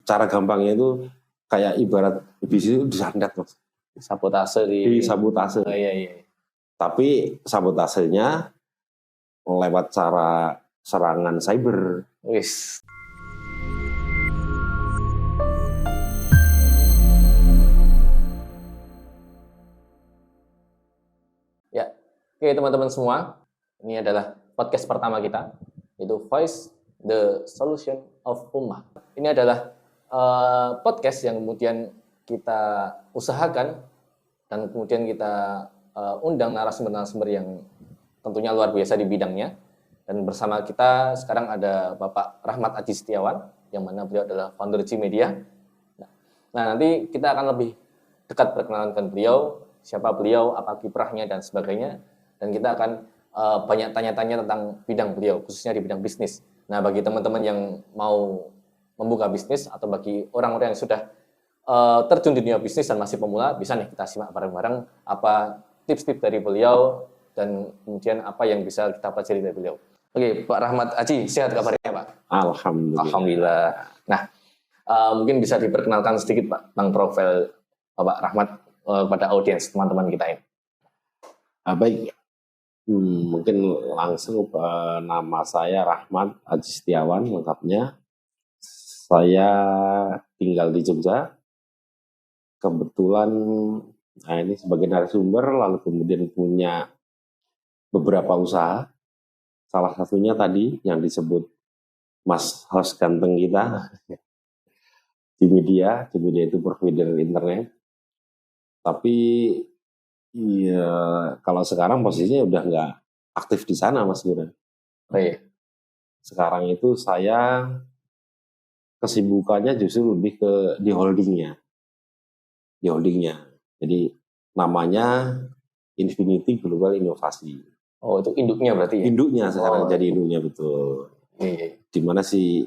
cara gampangnya itu kayak ibarat bisnis itu disandat Mas. Sabotase Sabotase. Oh, iya. Tapi sabotasenya lewat cara serangan cyber. Wis. Ya, oke teman-teman semua, ini adalah podcast pertama kita, yaitu Voice the Solution of Ummah. Ini adalah podcast yang kemudian kita usahakan dan kemudian kita undang narasumber-narasumber yang tentunya luar biasa di bidangnya. Dan bersama kita sekarang ada Bapak Rahmat Aji Setiawan, yang mana beliau adalah founder G-Media. Nah, nanti kita akan lebih dekat perkenalkan beliau, siapa beliau, apa kiprahnya, dan sebagainya. Dan kita akan banyak tanya-tanya tentang bidang beliau, khususnya di bidang bisnis. Nah, bagi teman-teman yang mau membuka bisnis, atau bagi orang-orang yang sudah terjun di dunia bisnis dan masih pemula, bisa nih kita simak bareng-bareng apa tips-tips dari beliau, dan kemudian apa yang bisa kita pelajari dari beliau. Oke, Pak Rahmat Aji, sehat kabarnya Pak? Alhamdulillah. Nah, mungkin bisa diperkenalkan sedikit Pak tentang profil Bapak Rahmat pada audiens teman-teman kita ini. Baik, mungkin langsung nama saya Rahmat Aji Setiawan lengkapnya. Saya tinggal di Jogja. Kebetulan ini sebagai narasumber, lalu kemudian punya beberapa usaha. Salah satunya tadi yang disebut Mas host ganteng kita, G-Media itu provider internet. Tapi ya, kalau sekarang posisinya udah nggak aktif di sana Mas Guran. Oh, iya. Sekarang itu saya kesibukannya justru lebih ke di holdingnya. Jadi namanya Infinity Global Inovasi. Oh, itu induknya berarti ya? Induknya sekarang jadi induknya, betul. Iya. Dimana si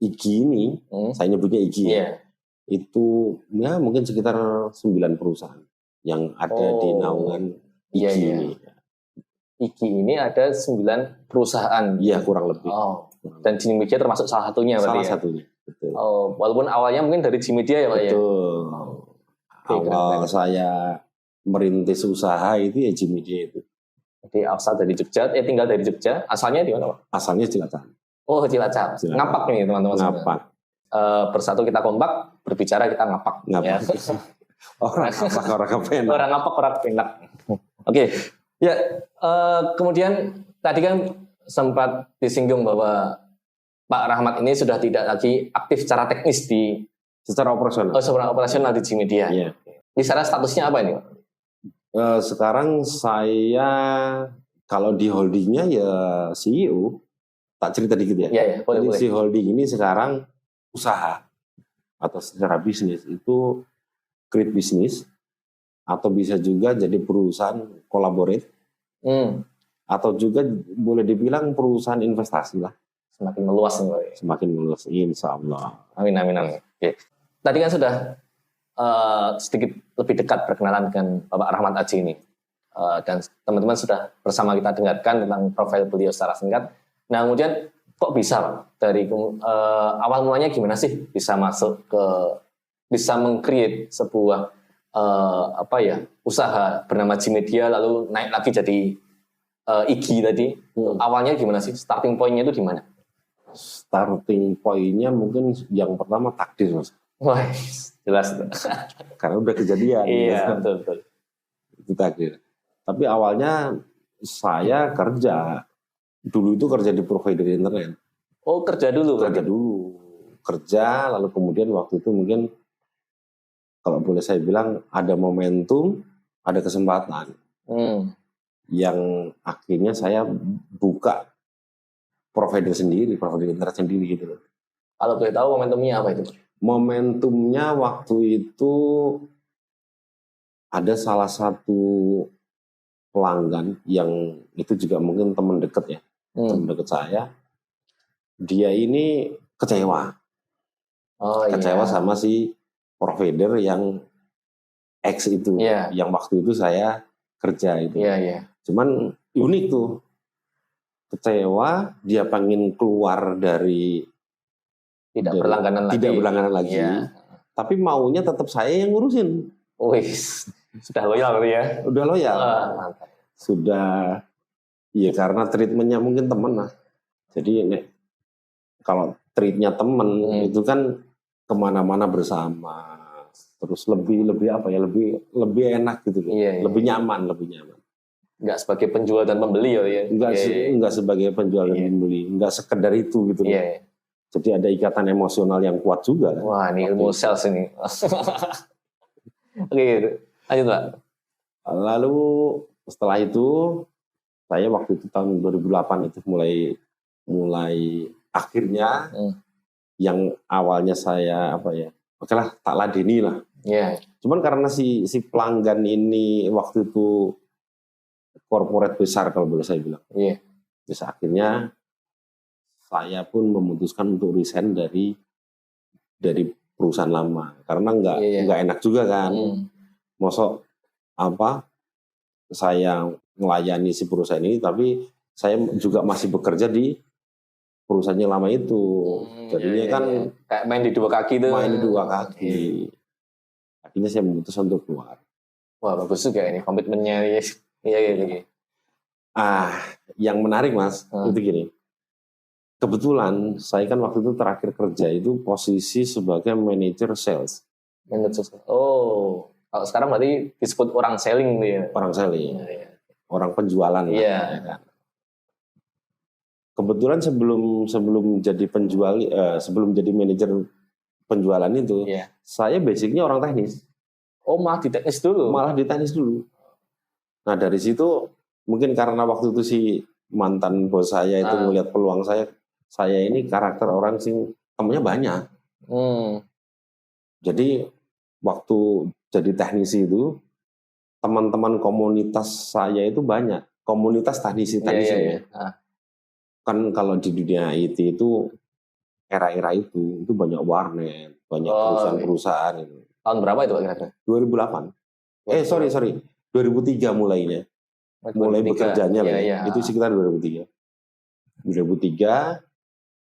IGI ini, saya nyebutnya IGI ya, itu ya mungkin sekitar 9 perusahaan yang ada di naungan IGI ini. IGI ini ada 9 perusahaan. Iya, kurang lebih. Oh. Dan G-Media termasuk salah satunya berarti. Salah satunya, betul. Oh, walaupun awalnya mungkin dari G-Media ya Pak ya? Betul. Awal saya merintis usaha itu ya G-Media itu. Jadi asal dari Jogja, tinggal dari Jogja. Asalnya di mana Pak? Asalnya Cilacap. Oh, Cilacap. Ngapak nih teman-teman. Ngapak. Bersatu kita kompak, berbicara kita ngapak. Ya. Orang ngapak, orang kepenak. Orang ngapak, orang kepenak. Oke. Ya, kemudian tadi kan sempat disinggung bahwa Pak Rahmat ini sudah tidak lagi aktif secara teknis secara operasional. Secara operasional di G-Media. Iya. Di sana statusnya apa ini Pak? Sekarang saya kalau di holdingnya ya CEO, tak cerita dikit ya. Iya, boleh. Jadi si holding ini sekarang usaha atau secara bisnis itu create bisnis, atau bisa juga jadi perusahaan collaborate, atau juga boleh dibilang perusahaan investasi lah. Semakin meluas nih Pak. Semakin meluas, insya Allah. Amin. Oke. Tadi kan sudah sedikit lebih dekat perkenalan dengan Bapak Rahmat Aji ini, dan teman-teman sudah bersama kita dengarkan tentang profil beliau secara singkat. Nah, kemudian kok bisa Pak, dari awal mulanya gimana sih bisa bisa meng-create sebuah usaha bernama G-Media lalu naik lagi jadi IGI tadi. Awalnya gimana sih, starting point-nya itu di mana? Starting point-nya mungkin yang pertama takdir Mas. Wah, jelas. Karena udah kejadian. Iya, betul. Itu takdir. Tapi awalnya saya kerja. Dulu itu kerja di provider internet. Oh, kerja dulu? Kerja, lalu kemudian waktu itu mungkin, kalau boleh saya bilang, ada momentum, ada kesempatan. Yang akhirnya saya buka provider internet sendiri gitu. Kalau boleh tahu momentumnya apa itu? Momentumnya waktu itu ada salah satu pelanggan yang itu juga mungkin teman dekat ya, teman dekat saya. Dia ini kecewa, sama si provider yang X itu, yang waktu itu saya kerja itu. Cuman unik tuh, kecewa, dia pengen keluar dari Tidak berlangganan lagi. Tidak berlangganan lagi. Iya. Tapi maunya tetap saya yang ngurusin. Wih, sudah loyal berarti ya? Udah loyal. Mantap. Sudah, ya karena treatmentnya mungkin teman lah. Jadi kalau treatnya teman itu kan kemana-mana bersama, terus lebih apa ya, lebih enak gitu, Iya. lebih nyaman. Nggak sebagai penjual dan pembeli ya? Nggak sebagai penjual dan pembeli, nggak sekedar itu gitu. Iya. Jadi ada ikatan emosional yang kuat juga. Kan? Wah, ini ilmu sales ini. Oke, lanjut Pak. Lalu setelah itu saya waktu itu tahun 2008 itu mulai akhirnya yang awalnya saya oke lah tak ladeni lah. Yeah. Cuman karena si pelanggan ini waktu itu korporat besar kalau boleh saya bilang. Yeah. Terus akhirnya saya pun memutuskan untuk resign dari perusahaan lama karena nggak enak juga kan. Mosok saya melayani si perusahaan ini tapi saya juga masih bekerja di perusahaannya lama itu. Jadinya kan kayak main di dua kaki tuh. Main di dua kaki. Akhirnya saya memutuskan untuk keluar. Wah, bagus juga ini komitmennya. Iya. Yang menarik Mas, itu gini. Kebetulan saya kan waktu itu terakhir kerja itu posisi sebagai manajer sales. Oh, kalau sekarang berarti disebut orang selling ya. Orang selling. Iya. Orang penjualan. Iya. Kan? Kebetulan sebelum jadi penjual, sebelum jadi manajer penjualan itu, saya basicnya orang teknis. Oh, malah di teknis dulu? Malah di teknis dulu. Nah dari situ mungkin karena waktu itu si mantan bos saya itu melihat peluang saya ini karakter orang sing temennya banyak. Jadi waktu jadi teknisi itu teman-teman komunitas saya itu banyak. Komunitas teknisi. Kan kalau di dunia IT itu era-era itu banyak warnet, banyak perusahaan-perusahaan itu. Tahun berapa itu kira-kira? 2008. Sorry. 2003 mulainya. Mulai bekerjanya itu sekitar 2003. 2003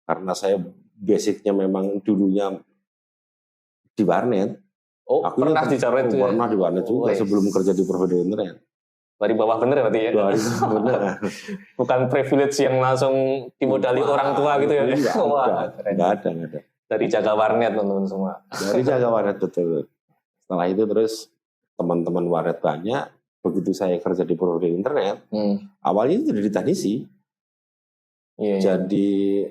karena saya basicnya memang dulunya di warnet. Oh, pernah di warnet juga? Pernah di warnet juga sebelum kerja di provider internet. Dari bawah bener berarti ya? Bener. Bukan privilege yang langsung dimodali orang tua gitu ya? Nggak ada. Dari jaga warnet teman-teman semua. Dari jaga warnet, betul. Setelah itu terus teman-teman warnet banyak. Begitu saya kerja di provider internet, awalnya itu jadi teknisi. Jadi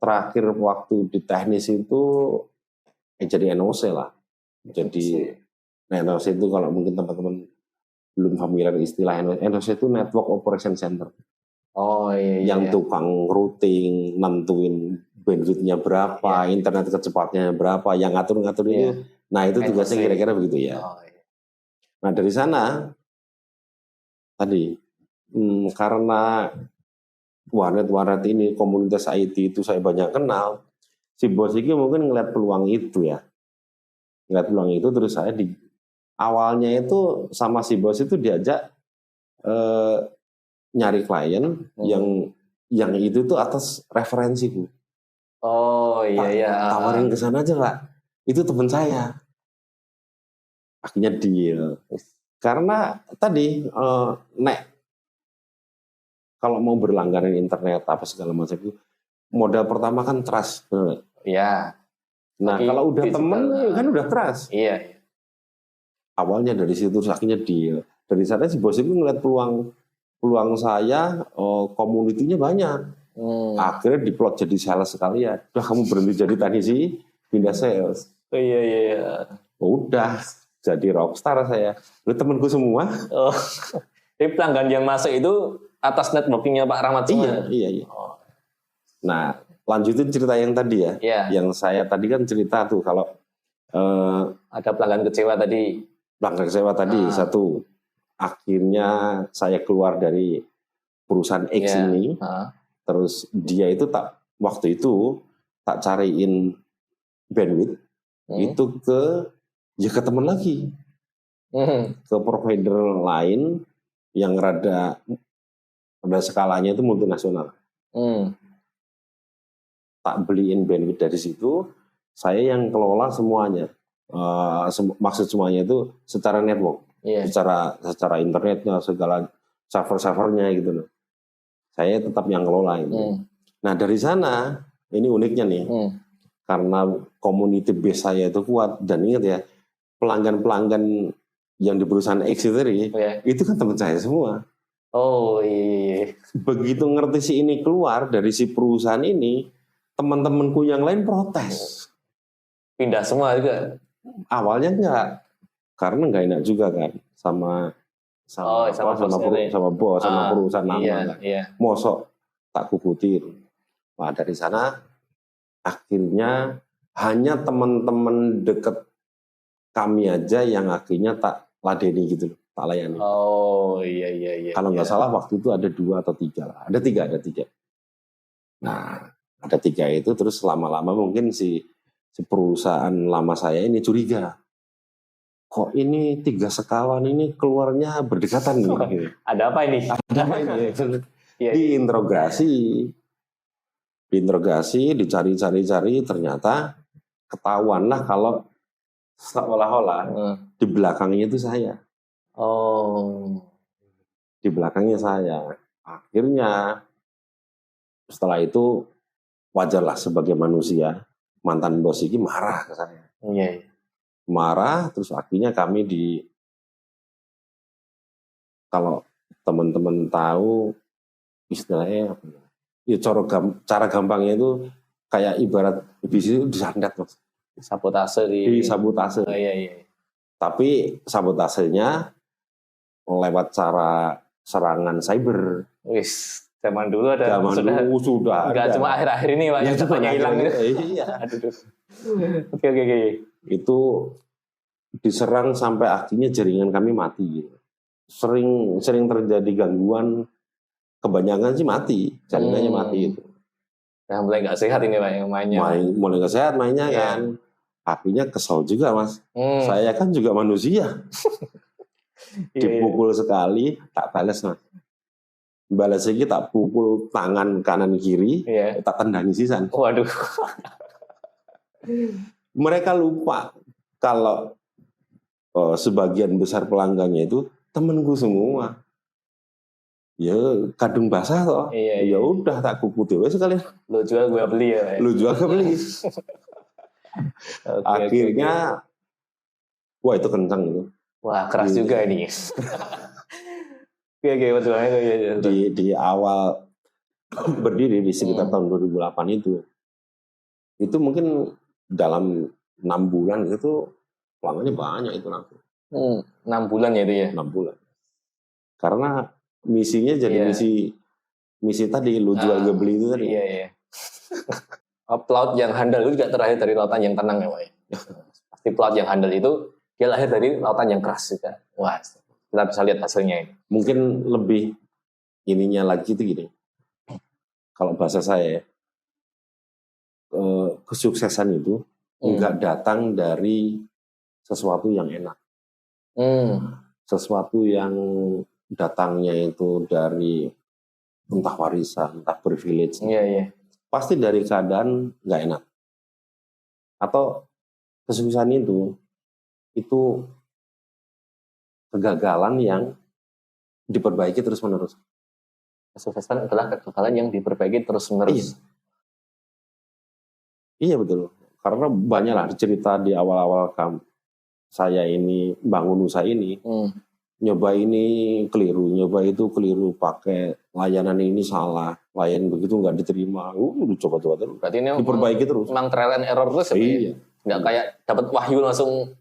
terakhir waktu di teknis itu jadi NOC lah. Jadi NOC itu kalau mungkin teman-teman belum familiar istilah NOC itu Network Operation Center. Yang tukang routing, nentuin bandwidth-nya berapa, internet kecepatnya berapa, yang ngatur-ngatur itu. Nah itu tugasnya kira-kira begitu ya. Nah dari sana tadi karena warnet ini komunitas IT itu saya banyak kenal, si bos ini mungkin ngeliat peluang itu ya. Ngeliat peluang itu terus saya awalnya itu sama si bos itu diajak nyari klien yang itu tuh atas referensiku. Tawarin ke sana aja Pak. Itu teman saya. Akhirnya deal. Karena tadi kalau mau berlangganan internet apa segala macam itu modal pertama kan trust. Iya. Nah, kalau udah temen kan udah trust. Iya. Awalnya dari situ akhirnya deal. Dari sana si bos itu ngeliat peluang saya, community-nya banyak. Akhirnya diplot jadi sales sekalian. Udah kamu berhenti jadi teknisi, pindah sales. Iya. Udah jadi rockstar saya. Lu temenku semua. Jadi pelanggan yang masuk itu atas networking-nya Pak Rahmat semua? Iya. Nah, lanjutin cerita yang tadi ya. Yang saya tadi kan cerita tuh kalau ada pelanggan kecewa tadi. Satu. Akhirnya saya keluar dari perusahaan X ini. Terus dia itu waktu itu tak cariin bandwidth itu ke teman lagi. Ke provider lain yang rada skalanya itu multinasional. Tak beliin bandwidth dari situ, Saya yang kelola semuanya. Maksud semuanya itu secara network, secara internetnya, segala server-servernya gitu loh. Saya tetap yang kelola itu. Nah dari sana ini uniknya nih, karena community base saya itu kuat, dan ingat ya, pelanggan-pelanggan yang di perusahaan X itu kan teman saya semua. Oh iya. Begitu ngerti si ini keluar dari si perusahaan ini, teman-temanku yang lain protes. Pindah semua juga? Awalnya enggak, karena enggak enak juga kan sama bos, sama perusahaan lama. Mosok tak kukutir. Nah dari sana akhirnya hanya teman-teman deket kami aja yang akhirnya tak ladeni gitu loh, tak layani. Oh iya. Kalau nggak salah waktu itu ada 2 atau 3 lah. Ada tiga. Nah, ada 3 itu, terus lama-lama mungkin si perusahaan lama saya ini curiga. Kok ini 3 sekawan ini keluarnya berdekatan nih? Ada apa ini? Diinterogasi, dicari-cari, ternyata ketahuanlah kalau seolah-olah di belakangnya itu saya. Oh. Di belakangnya saya. Akhirnya setelah itu wajarlah sebagai manusia, mantan bos ini marah ke saya. Iya. Marah, terus akhirnya kami kalau teman-teman tahu istilahnya apa ya, cara gampangnya itu kayak ibarat bisnis itu disandat, Mas. Sabotase sabotase. Oh, iya. Tapi sabotasenya lewat cara serangan cyber. Wis, zaman dulu ada. Sudah. Enggak cuma akhir-akhir ini, Pak. Yang katanya hilang gitu. Iya. Aduh. Oke. Itu diserang sampai akhirnya jaringan kami mati gitu. Sering terjadi gangguan, kebanyakan sih mati, jaringannya mati itu. Nah, mulai nggak sehat ini Pak yang mainnya. Mulai nggak sehat mainnya kan. Akhirnya kesel juga, Mas. Saya kan juga manusia. Dipukul sekali, tak balas, Mas. Balas lagi tak pukul tangan kanan kiri, tak tendangi sisan. Waduh. Mereka lupa kalau sebagian besar pelanggannya itu temenku semua. Ya kadung basah toh. Iya. Ya udah tak kuku dewe sekalian. Lu jual gue beli ya. Lu jual gue beli. Akhirnya wah itu kencang itu. Wah keras juga ini. Oke, betul. Di awal berdiri di sekitar tahun 2008 itu mungkin dalam 6 bulan itu pelanggannya banyak itu langsung. 6 bulan ya itu ya? 6 bulan. Karena misinya jadi misi tadi, lu jual gue beli itu tadi. Iya. Pelaut yang handal itu juga terlahir dari lautan yang tenang ya Pak. Pasti pelaut yang handal itu dia lahir dari lautan yang keras juga. Wah, kita bisa lihat hasilnya ini. Mungkin lebih ininya lagi itu gini. Kalau bahasa saya kesuksesan itu enggak datang dari sesuatu yang enak. Sesuatu yang datangnya itu dari entah warisan, entah privilege. Iya. Pasti dari keadaan nggak enak. Atau kesuksesan itu kegagalan yang diperbaiki terus-menerus. Kesuksesan adalah kegagalan yang diperbaiki terus-menerus. Iya betul. Karena banyaklah cerita di awal-awal saya ini bangun usaha ini. Nyoba ini keliru, nyoba itu keliru, pakai layanan ini salah, layanan begitu nggak diterima, coba-coba terus. Berarti ini diperbaiki terus. Memang trial and error terus ya? Iya. Nggak kayak dapat wahyu langsung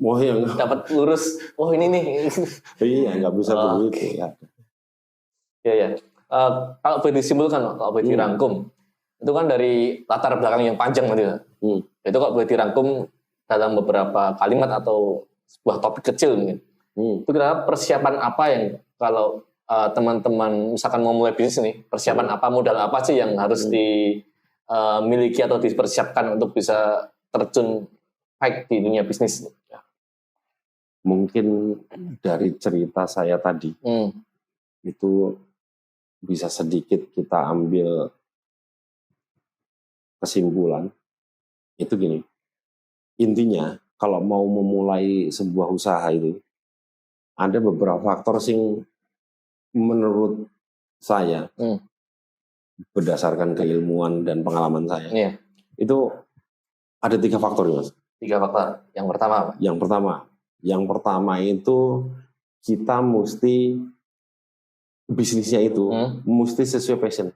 dapat lurus, ini nih. Iya, nggak bisa begitu ya. Iya. Kalau boleh disimpulkan, kalau boleh dirangkum, itu kan dari latar belakang yang panjang gitu. Itu kalau boleh dirangkum dalam beberapa kalimat atau sebuah topik kecil mungkin. Itu kira-kira persiapan apa yang kalau teman-teman misalkan mau mulai bisnis nih, persiapan apa, modal apa sih yang harus dimiliki atau dipersiapkan untuk bisa terjun baik di dunia bisnis? Mungkin dari cerita saya tadi itu bisa sedikit kita ambil kesimpulan itu gini. intinya kalau mau memulai sebuah usaha itu ada beberapa faktor sing menurut saya berdasarkan keilmuan dan pengalaman saya itu ada 3 faktor, Mas. 3 faktor. Yang pertama apa? Yang pertama itu kita mesti bisnisnya itu mesti sesuai passion.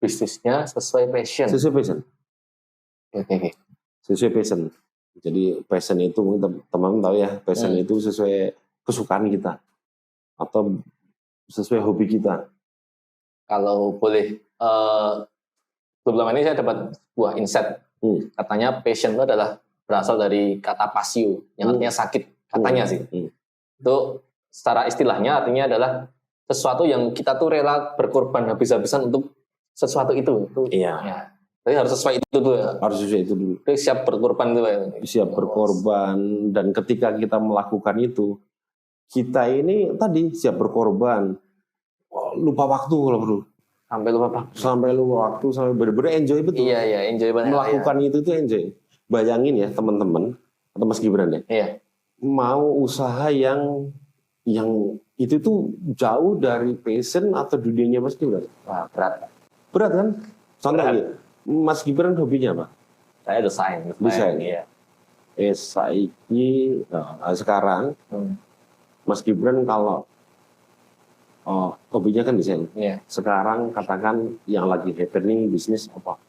Bisnisnya sesuai passion. Oke. Sesuai passion. Jadi passion itu teman-teman tahu ya, passion itu sesuai kesukaan kita atau sesuai hobi kita. Kalau boleh, sebelum ini saya dapat sebuah insight. Katanya passion itu adalah berasal dari kata pasio, yang artinya sakit. Katanya sih. Itu secara istilahnya artinya adalah sesuatu yang kita tuh rela berkorban habis-habisan untuk sesuatu itu. Iya. Ya. Jadi harus sesuai itu tuh ya. Harus sesuai itu dulu. Jadi siap berkorban tuh ya. Siap berkorban, dan ketika kita melakukan itu, kita ini tadi siap berkorban. Lupa waktu kalau bro. Sampai lupa waktu, sampai benar-benar enjoy betul. Iya, enjoy banget. Melakukan itu tuh enjoy. Bayangin ya teman-teman atau Mas Gibran ya. Iya. Mau usaha yang itu tuh jauh dari passion atau dunianya Mas Gibran. Wah, berat. Berat kan? Contoh gitu. Mas Gibran hobinya apa? Saya desain. Iya. Sekarang Mas Gibran kalau hobinya kan desain. Iya. Sekarang katakan yang lagi happening bisnis apa?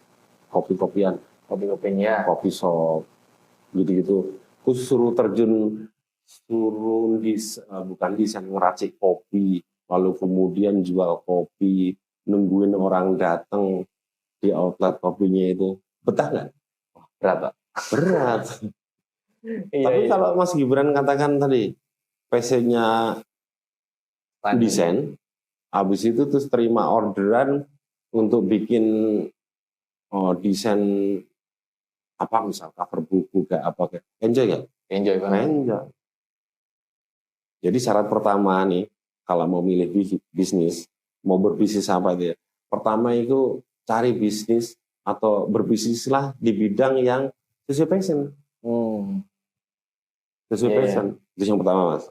Kopi-kopian. Kopi-kopinya. Kopi shop. Gitu-gitu. Terus suruh bukan desain, ngeracik kopi. Lalu kemudian jual kopi. Nungguin orang datang di outlet kopinya itu. Betah nggak? Berat, Pak. Berat. Tapi kalau Mas Gibran katakan tadi, passionnya desain, habis itu terus terima orderan untuk bikin desain apa, misal cover buku kayak apa, kayak enjoy gak? Enjoy banget. Enjoy. Jadi syarat pertama nih, kalau mau milih bisnis, mau berbisnis apa itu ya, pertama itu cari bisnis atau berbisnislah di bidang yang sesuai passion. Sesuai passion. Itu yang pertama, Mas.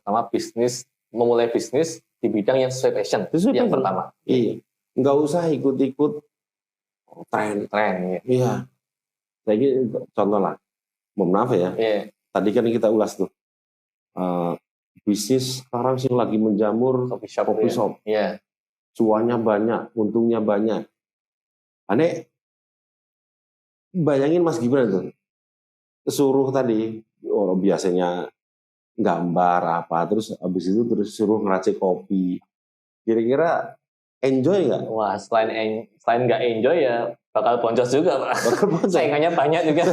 Memulai bisnis di bidang yang sesuai passion. Pertama. Iya. Nggak usah ikut-ikut tren. Iya. Jadi contoh lah. Mohon maaf ya. Iya. Tadi kan kita ulas tuh. Bisnis sekarang sih lagi menjamur kopi shop. Iya. Cuannya banyak, untungnya banyak. Aneh, bayangin Mas Gibran tuh. Suruh tadi, biasanya gambar apa, terus habis itu terus suruh ngeracik kopi. Kira-kira enjoy nggak? Wah, selain nggak enjoy ya bakal boncos juga, Pak. Saingannya banyak juga.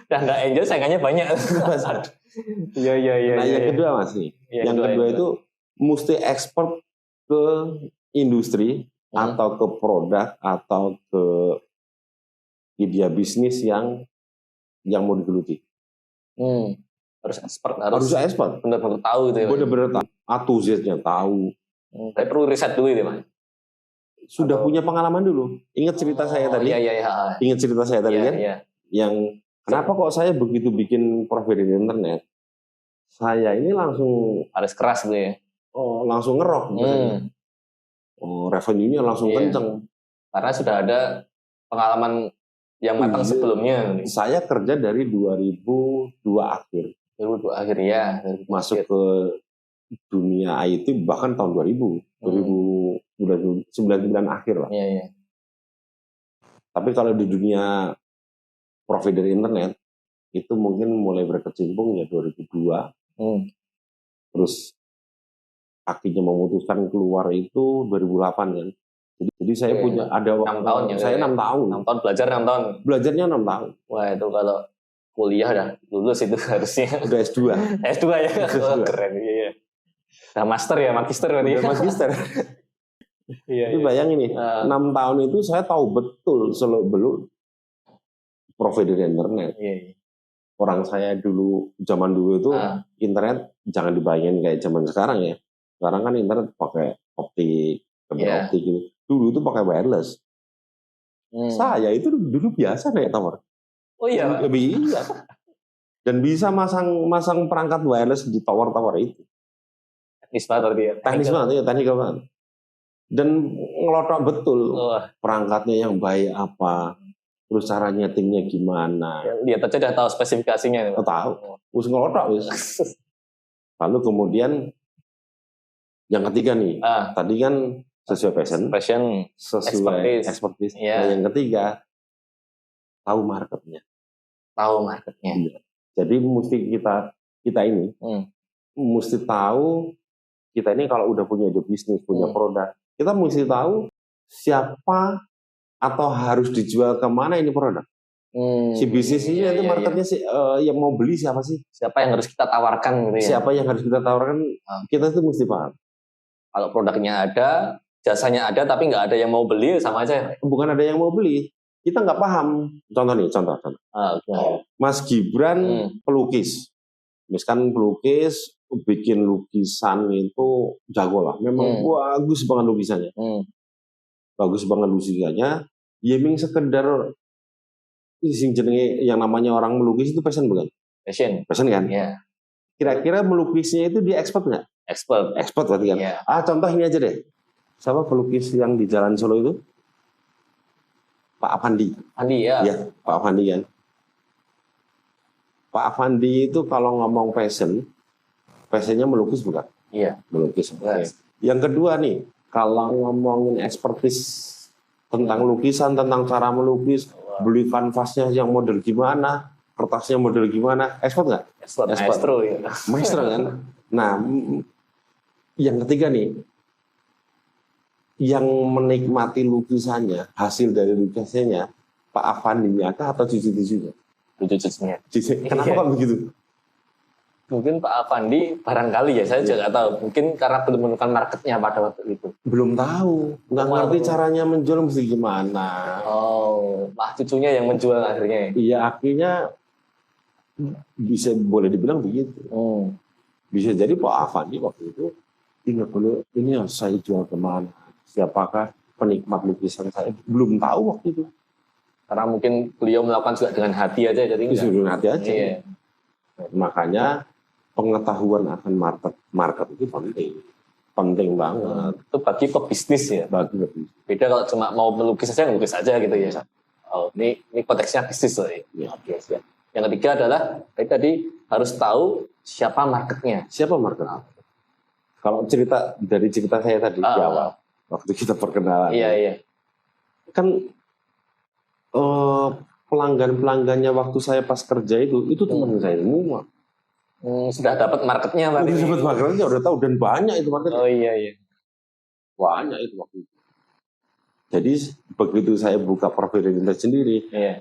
Udah nggak enjoy, saingannya banyak. Iya. Nah, yang kedua Mas nih. Yang kedua itu mesti ekspor ke industri atau ke produk atau ke ide bisnis yang mau digeluti. Harus expert. Benar-benar tahu gitu ya. Benar-benar tahu. A to Z-nya tahu. Tapi perlu riset dulu itu, Mas. Sudah punya pengalaman dulu. Ingat cerita saya tadi? Iya. Ingat cerita saya tadi kan? Iya. Yang kenapa kok saya begitu bikin profit di internet? Saya ini langsung harus keras gitu ya. Langsung ngerok. Revenue-nya langsung kenceng. Karena sudah ada pengalaman yang matang sebelumnya. Saya kerja dari 2002 akhir. 2002 akhir ya. Masuk ke dunia IT bahkan tahun 2000. 2099 akhir lah. Iya. Tapi kalau di dunia provider internet itu mungkin mulai berkecimpung ya 2002. Terus akhirnya memutuskan keluar itu 2008 kan. Jadi saya punya ada 6 tahun ya. Saya 6 tahun. 6 tahun belajar 6 tahun. Belajarnya 6 tahun. Wah, itu kalau kuliah dah lulus itu harusnya. Udah S2. S2 ya. Keren. Iya. Udah master ya, magister berarti. Udah magister. Iya. Tapi bayangin nih, 6 tahun itu saya tahu betul seluk-beluk provider internet. Iya. Orang saya zaman dulu itu internet jangan dibayangin kayak zaman sekarang ya. Sekarang kan internet pakai optik, optik gitu. Dulu itu pakai wireless. Saya itu dulu biasa naik tower. Oh iya. Iya. dan bisa masang perangkat wireless di tower-tower itu. Teknis banget dia. Teknis banget ya, teknikal banget. Dan ngelotok betul perangkatnya yang baik apa, terus cara nyetingnya gimana. Lihat aja udah tahu spesifikasinya. Tahu, terus ngelotok wis. Lalu kemudian yang ketiga nih, tadi kan sesuai passion, sesuai expertise. Nah, yang ketiga tahu marketnya. Iya. Jadi mesti kita ini mesti tahu, kita ini kalau udah punya bisnis, punya produk, kita mesti tahu siapa atau harus dijual kemana ini produk. Si bisnisnya itu marketnya sih, yang mau beli siapa sih? Siapa yang harus kita tawarkan gitu ya? Siapa yang harus kita tawarkan? Kita itu mesti paham. Kalau produknya ada, jasanya ada, tapi nggak ada yang mau beli, sama aja. Bukan ada yang mau beli, kita nggak paham. Contoh. Mas Gibran pelukis. Misalkan pelukis, bikin lukisan itu jago lah. Memang bagus banget lukisannya. Bagus banget lukisannya. Yeming sekedar sing jenenge yang namanya orang melukis itu passion bukan? Passion kan? Iya. Kira-kira melukisnya itu dia expert nggak? Expert berarti kan? Yeah. Contoh ini aja deh. Siapa pelukis yang di Jalan Solo itu? Pak Afandi. Ya. Ya, Pak Afandi kan. Pak Afandi itu kalau ngomong passionnya melukis bukan? Iya. Melukis. Okay. Yang kedua nih, kalau ngomongin expertise tentang lukisan, tentang cara melukis, beli kanvasnya yang model gimana, kertasnya model gimana, expert nggak? Expert. Maestro kan. Nah, yang ketiga nih, yang menikmati lukisannya, hasil dari lukisannya, Pak Afandi-nya atau cucu-cucunya? Cucu-cucunya. Kenapa kok begitu? Mungkin Pak Afandi barangkali ya, saya juga nggak tahu. Mungkin karena belum menemukan marketnya pada waktu itu. Belum tahu, nggak ngerti caranya menjual mesti gimana. Cucunya yang menjual akhirnya. Iya, akhirnya bisa boleh dibilang begitu. Bisa jadi Pak Afandi waktu itu ingat dulu, ini yang saya jual kemana? Siapakah penikmat lukisan saya? Belum tahu waktu itu. Karena mungkin beliau melakukan juga dengan hati aja, jadi dengan hati aja. Iya. Makanya pengetahuan akan market itu penting banget. Itu bagi pebisnis ya. Beda kalau cuma mau melukis saja, ngelukis saja gitu ya. Ini konteksnya bisnis loh ya. Siap. Yang ketiga adalah tadi harus tahu siapa marketnya. Kalau dari cerita saya tadi di awal, waktu kita perkenalan. Iya. Kan pelanggan-pelanggannya waktu saya pas kerja itu teman saya semua. Sudah dapat marketnya Pak. Sudah dapat marketnya, udah tahu, dan banyak itu marketnya. Oh iya. Banyak itu waktu itu. Jadi begitu saya buka profil internet sendiri, ya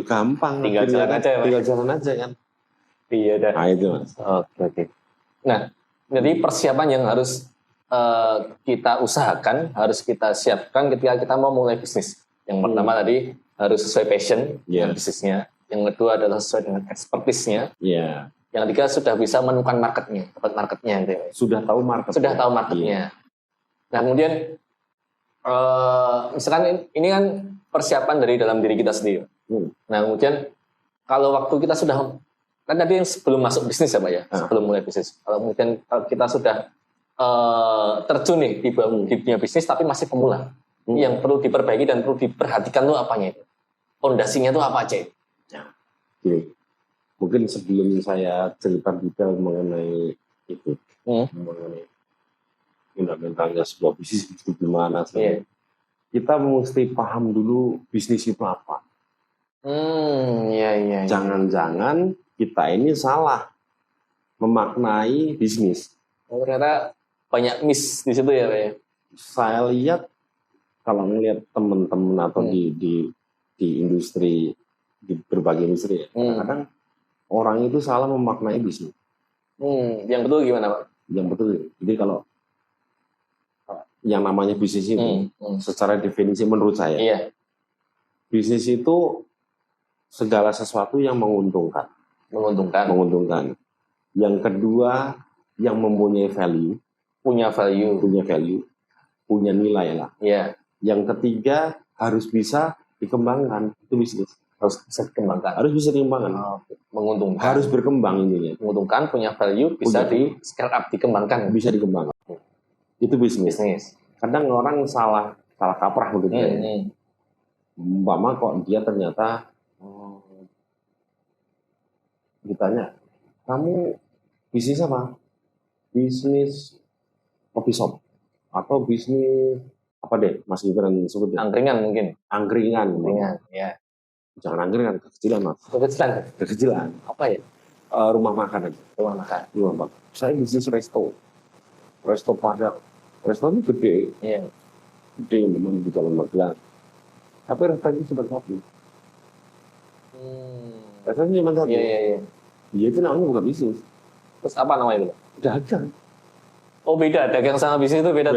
gampang. Tinggal jalan aja kan. Iya dah. Nah itu Mas. Oke. Nah, jadi persiapan yang harus kita usahakan, harus kita siapkan ketika kita mau mulai bisnis. Yang pertama tadi harus sesuai passion dengan bisnisnya. Yang kedua adalah sesuai dengan expertise-nya. Iya. Yang ketiga sudah bisa menemukan marketnya, dapat marketnya gitu. Sudah tahu marketnya. Nah, kemudian misalkan ini kan persiapan dari dalam diri kita sendiri. Nah, kemudian kalau waktu kita sudah, kan tadi yang sebelum masuk bisnis ya Pak ya, sebelum mulai bisnis. Kalau kemudian kita sudah terjun nih di dunia bisnis tapi masih pemula, yang perlu diperbaiki dan perlu diperhatikan tuh apanya itu? Fondasinya tuh apa aja? Mungkin sebelum saya cerita detail mengenai itu, mengenai fundamentalnya sebuah bisnis itu gimana, kita mesti paham dulu bisnis itu apa. Jangan-jangan kita ini salah memaknai bisnis. Ternyata banyak miss di situ ya Pak ya. Saya lihat kalau melihat teman-teman atau di industri, di berbagai industri ya, kadang-kadang orang itu salah memaknai bisnis. Yang betul gimana Pak? Yang betul, jadi kalau yang namanya bisnis itu, secara definisi menurut saya, bisnis itu segala sesuatu yang menguntungkan. Yang kedua, yang mempunyai value. Punya nilai lah. Yang ketiga, harus bisa dikembangkan, itu bisnis. Harus bisa dikembangkan. Harus bisa dikembangkan. Menguntungkan. Harus berkembang intinya. Menguntungkan, punya value, bisa di scale up, dikembangkan. Bisa dikembangkan. Itu bisnis. Kadang orang salah kaprah begitu. Umpama kok dia ternyata ditanya, kamu bisnis apa? Bisnis kopi shop atau bisnis apa deh? Mas Gibran sebut angkringan mungkin. Angkringan, ya. Jangan angkringan, kekecilan mas. Kekecilan. Apa ya? Rumah makan aja. Rumah makan. Saya bisnis resto Padang. Resto ini gede. Iya. Gede memang di Jalan Magelang. Tapi restonya cuma kopi. Restonya cuma satu. Iya. Iya itu namanya bukan bisnis. Terus apa namanya itu? Dagang. Oh beda, dagang sama bisnis itu beda.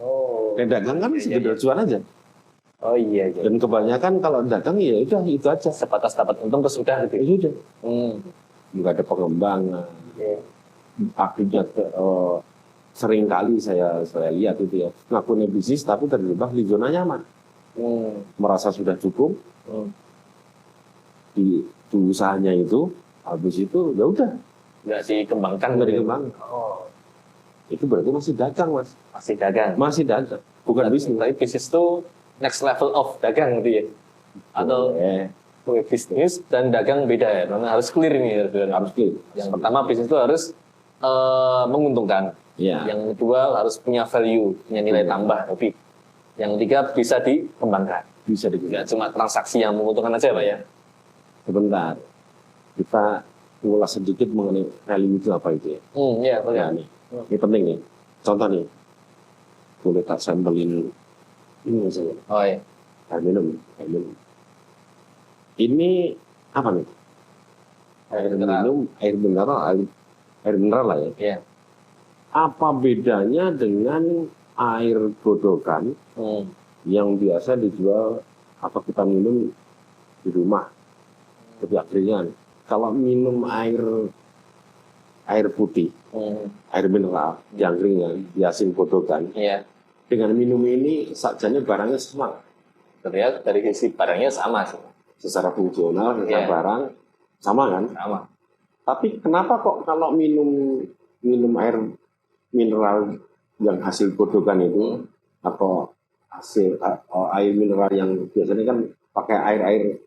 Oh. Dagang kan sekedar jualan aja. Oh iya. Dan kebanyakan kalau dagang ya udah itu aja. Sebatas dapat untung terus sudah gitu. Ya sudah. Nggak ada pengembangan. Akhirnya sering kali saya lihat itu ya ngakunya bisnis tapi terjebak di zona nyaman. Merasa sudah cukup di usahanya itu, habis itu ya udah nggak dikembangkan. Itu berarti masih dagang mas. Masih dagang bukan bisnis. Tapi bisnis itu next level of dagang gitu ya, atau bisnis dan dagang beda ya, karena harus clear ini. Harus clear. Yang pertama bisnis itu harus menguntungkan. Yang kedua harus punya value, punya nilai tambah lebih. Yang ketiga bisa dikembangkan. Nggak cuma transaksi yang menguntungkan aja pak ya. Sebentar, kita ulas sedikit mengenai value itu apa itu ya. Iya betul. Ini penting nih. Contoh nih, boleh tak sampelin ini misalnya. Oh iya. Air minum. Ini apa nih? Air mineral lah ya. Iya. Apa bedanya dengan air godokan yang biasa dijual atau kita minum di rumah, lebih ringan? Kalau minum air putih, air mineral yang ringan, diasin godokan. Iya. Dengan minum ini sajanya barangnya sama. Terlihat dari sisi barangnya sama sih. Secara fungsional, secara barang sama kan? Sama. Tapi kenapa kok kalau minum air mineral yang hasil godokan itu atau hasil air mineral yang biasanya kan pakai air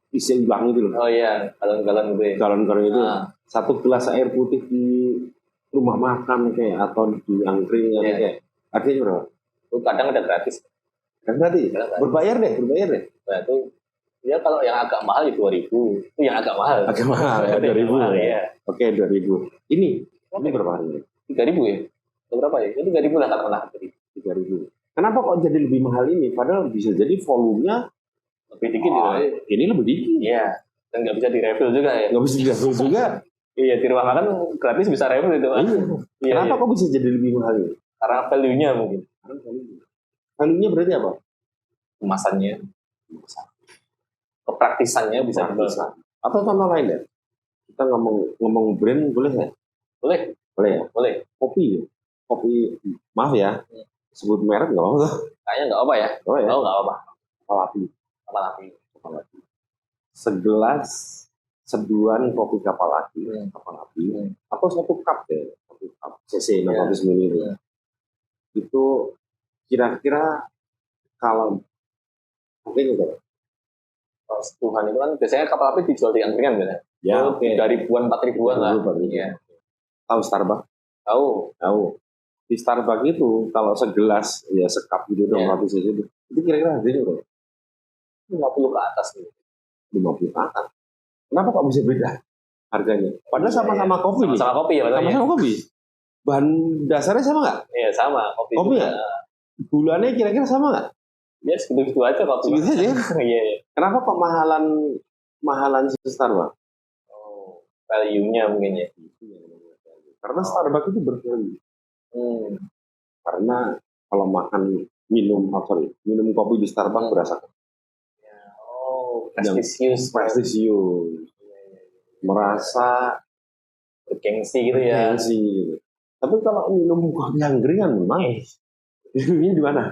isi ulang itu loh. Oh iya, galon-galon gitu ya. Galon-galon itu. Satu gelas air putih di rumah makan kayak atau di angkringan kayak. Artinya berapa? Itu kadang ada gratis. Kan berarti berbayar deh. Nah itu ya kalau yang agak mahal ya 2.000. Itu yang agak mahal. Agak mahal ya 2.000 ya. Oke 2.000. Ini berapa harganya? 3.000 ya. Itu berapa ya? Itu 3.000 lah katakanlah. 3.000. Kenapa kok jadi lebih mahal ini? Padahal bisa jadi volumenya lebih dikit ya. Ini lebih dikit. Iya. Dan nggak bisa di-refill juga ya. Nggak bisa di-refill juga. Iya di rumah makan gratis bisa refill itu. Iya. Kenapa kok bisa jadi lebih mahal ini? Karena value-nya mungkin. Value-nya berarti apa? Kemasannya. Kepraktisannya bisa dibilang. Atau contoh lain ya? Kita ngomong brand boleh nggak? Boleh ya? Boleh. Kopi, maaf ya. Sebut merek nggak apa-apa. Kayaknya nggak apa ya? Oh ya? Nggak apa. Kapal api. Seduhan kopi kapal api. Atau satu cup ya? Satu cup CC 600 ml. Itu kira-kira kalau mungkin gitu. Tuhan itu kan biasanya kapal api dijual di angkringan kan? Ya, oke. 3.000-an, 4.000-an lah. Iya. Tahu Starbucks? Tahu. Di Starbucks itu kalau segelas ya sekap gitu 200 cc itu kira-kira harganya berapa? 50 ke atas nih. 50 ke atas. Kenapa kok bisa beda harganya? Padahal sama-sama kopi nih. Sama kopi ya, sama-sama kopi. Bahan dasarnya sama nggak? Iya sama kopi. Kopi ya? Gulanya kira-kira sama nggak? Ya segitu aja kopi. Segitu aja. Iya. Kenapa kok mahalan Starbucks? Oh, value-nya mungkin ya. Karena Starbucks itu bervalue. Karena kalau minum kopi di Starbucks berasa prestisius, merasa bergengsi gitu ya. Tapi kalau minum kopi angkringan memang ini di mana?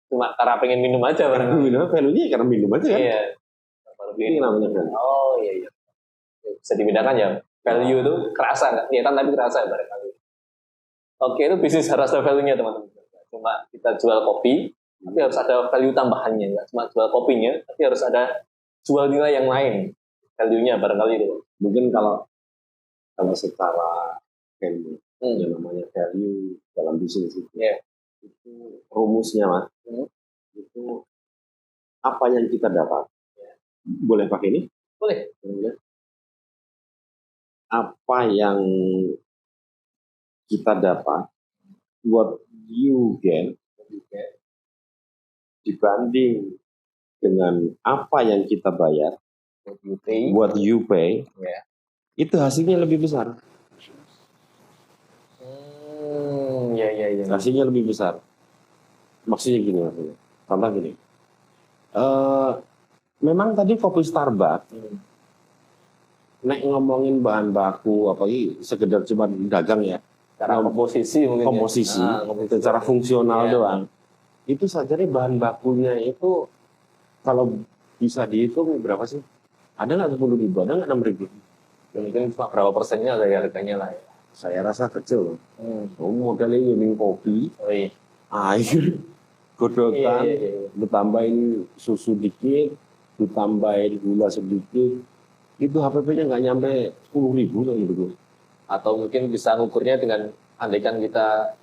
cuma karena pengen minum aja barangkali. Minum value-nya karena minum aja kan. Iya. Ini namanya value. Oh iya. Bisa dibedakan ya. Value itu kerasa nggak? Kelihatan tapi kerasa ya barangkali. Oke, itu bisnis harus ada value-nya teman-teman. Cuma kita jual kopi, tapi harus ada value tambahannya. Nggak cuma jual kopinya, tapi harus ada jual nilai yang lain. Value-nya barangkali itu. Mungkin kalau secara value, yang namanya value dalam bisnis itu, itu rumusnya Mas, itu apa yang kita dapat. Boleh pakai ini? Boleh. Apa yang kita dapat, what you get, dibanding dengan apa yang kita bayar, what you pay, itu hasilnya lebih besar. Hasilnya lebih besar. Maksudnya gini, contoh gini. Memang tadi kopi Starbucks, nek ngomongin bahan baku, apalagi sekedar cuma dagang ya, cara komposisi mungkin. Komposisi, secara fungsional doang. Itu saja nih bahan bakunya itu kalau bisa dihitung berapa sih? Ada nggak 10.000? Ada nggak 6.000? Ya, mungkin cuma berapa persennya dari harganya lah ya. Saya rasa kecil loh. Modalnya minum kopi, air, godokan, ditambahin susu dikit, ditambahin gula sedikit, itu HPP-nya nggak nyampe 10.000 kan gitu. Atau mungkin bisa ngukurnya dengan andaikan kita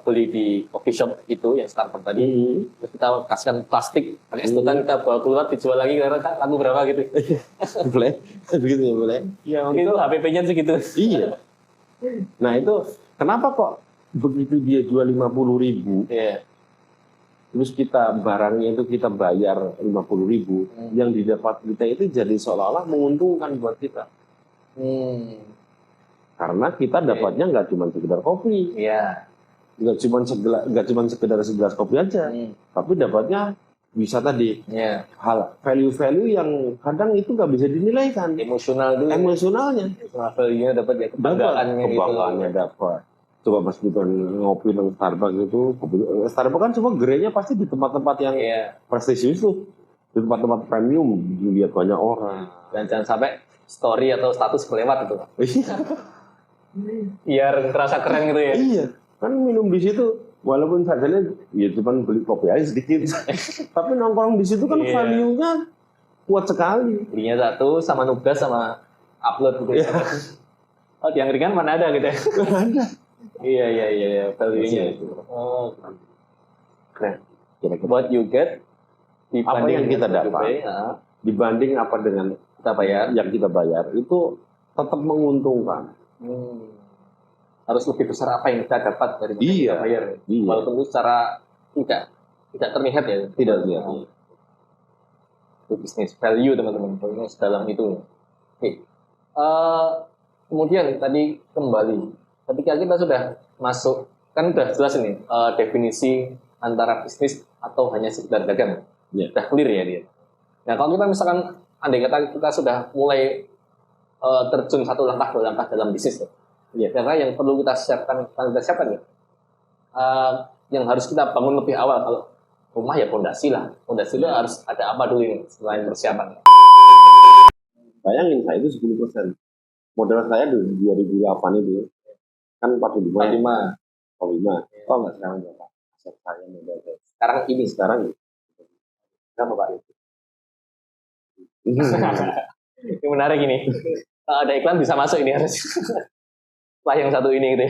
beli di coffee shop itu yang Starbucks tadi, terus kita kasihkan plastik, pakai sedotan kita bawa keluar dijual lagi karena kan laku berapa gitu. Boleh, begitu ya boleh. Ya mungkin itu HPP-nya segitu. Iya. Nah itu kenapa kok begitu dia jual 50.000? Terus kita barangnya itu kita bayar 50.000, yang didapat kita itu jadi seolah-olah menguntungkan buat kita. Karena kita dapatnya nggak cuma sekedar kopi, nggak cuma sekedar segelas kopi aja, tapi dapatnya bisa tadi hal value yang kadang itu nggak bisa dinilaikan. Emosionalnya, value-nya dapat ya, kebanggaannya dapat. Coba Mas kita ngopi di Starbucks itu, Starbucks kan semua gerenya pasti di tempat-tempat yang prestisius tuh, di tempat-tempat premium, dilihat banyak orang. Dan jangan sampai story atau status kelewat itu. Biar terasa keren gitu ya. Iya, kan minum di situ, walaupun sadarnya ya cuma beli kopi aja sedikit, tapi nongkrong di situ kan value-nya kuat sekali. Belinya satu sama nugas sama upload gitu. Oh, yang ringan mana ada gitu ya? Ada. Iya, value-nya itu. Oh, keren. What you get apa yang kita dapat dibanding apa dengan kita bayar, yang kita bayar itu tetap menguntungkan. Harus lebih besar apa yang kita dapat dari kita bayar. Walaupun itu secara tidak terlihat ya. Tidak terlihat. Itu bisnis value teman-teman. Value dalam itu. Oke. Kemudian tadi kembali. Ketika kita sudah masuk, kan sudah jelas ini definisi antara bisnis atau hanya sekedar dagang. Sudah clear ya dia. Nah kalau kita misalkan andai kata kita sudah mulai terjun satu langkah dua langkah dalam bisnis ya. Karena yang perlu kita siapkan ya. Yang harus kita bangun lebih awal, kalau rumah ya fondasi lah. Fondasi itu harus ada apa dulu ini selain persiapan. Bayangin saya itu 10%. Modal saya di 2008 itu kan 45. Oh enggak sekarang berapa? Aset saya modal saya. Sekarang ini. Berapa Pak itu? Ini menarik ini. Ada iklan bisa masuk ini harus. Lah yang satu ini gitu.